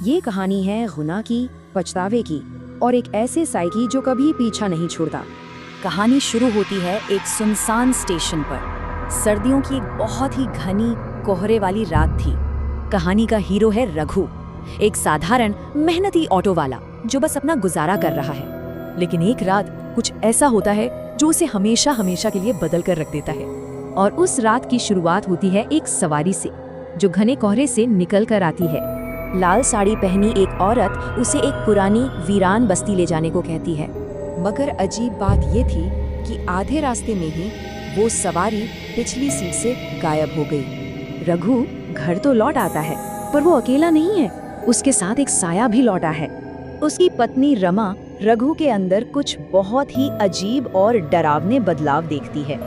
ये कहानी है गुनाह की, पछतावे की और एक ऐसे साई की जो कभी पीछा नहीं छोड़ता। कहानी शुरू होती है एक सुनसान स्टेशन पर। सर्दियों की एक बहुत ही घनी कोहरे वाली रात थी। कहानी का हीरो है रघु, एक साधारण मेहनती ऑटो वाला जो बस अपना गुजारा कर रहा है। लेकिन एक रात कुछ ऐसा होता है जो उसे हमेशा हमेशा के लिए बदल कर रख देता है। और उस रात की शुरुआत होती है एक सवारी से जो घने कोहरे से निकल कर आती है। लाल साड़ी पहनी एक औरत उसे एक पुरानी वीरान बस्ती ले जाने को कहती है। मगर अजीब बात ये थी कि आधे रास्ते में ही वो सवारी पिछली सीट से गायब हो गई। रघु घर तो लौट आता है पर वो अकेला नहीं है, उसके साथ एक साया भी लौटा है। उसकी पत्नी रमा रघु के अंदर कुछ बहुत ही अजीब और डरावने बदलाव देखती है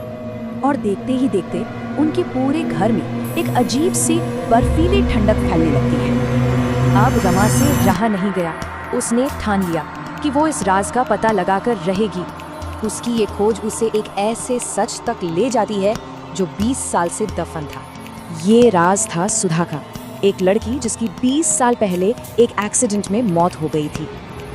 और देखते ही देखते उनके पूरे घर में एक अजीब सी बर्फीली ठंडक फैलने लगती है। अब रमा से रहा नहीं गया, उसने ठान लिया कि वो इस राज का पता लगाकर रहेगी। उसकी ये खोज उसे एक ऐसे सच तक ले जाती है जो 20 साल से दफन था। ये राज था सुधा का, एक लड़की जिसकी 20 साल पहले एक एक्सीडेंट में मौत हो गई थी।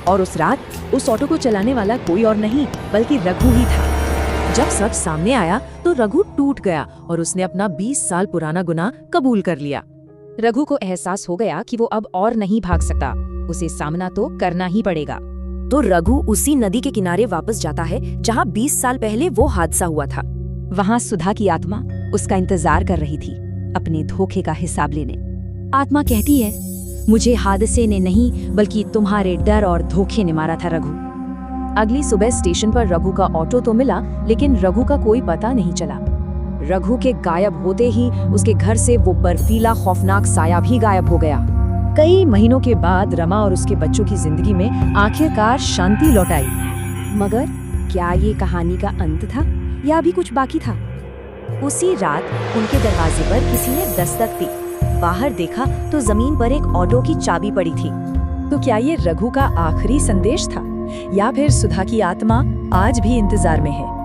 और उस रात उस ऑटो को चलाने वाला कोई और नहीं बल्कि रघु ही था। जब सब सामने आया तो रघु टूट गया और उसने अपना 20 साल पुराना गुनाह कबूल कर लिया। रघु को एहसास हो गया कि वो अब और नहीं भाग सकता, उसे सामना तो करना ही पड़ेगा। तो रघु उसी नदी के किनारे वापस जाता है जहाँ 20 साल पहले वो हादसा हुआ था। वहाँ सुधा की आत्मा उसका इंतजार कर रही थी, अपने धोखे का हिसाब लेने। आत्मा कहती है, मुझे हादसे ने नहीं बल्कि तुम्हारे डर और धोखे ने मारा था रघु। अगली सुबह स्टेशन पर रघु का ऑटो तो मिला लेकिन रघु का कोई पता नहीं चला। रघु के गायब होते ही उसके घर से वो बर्फीला खौफनाक साया भी गायब हो गया। कई महीनों के बाद रमा और उसके बच्चों की जिंदगी में आखिरकार शांति लौट आई। मगर क्या ये कहानी का अंत था या अभी कुछ बाकी था? उसी रात उनके दरवाजे पर किसी ने दस्तक दी। बाहर देखा तो जमीन पर एक ऑटो की चाबी पड़ी थी। तो क्या ये रघु का आखिरी संदेश था या फिर सुधा की आत्मा आज भी इंतजार में है?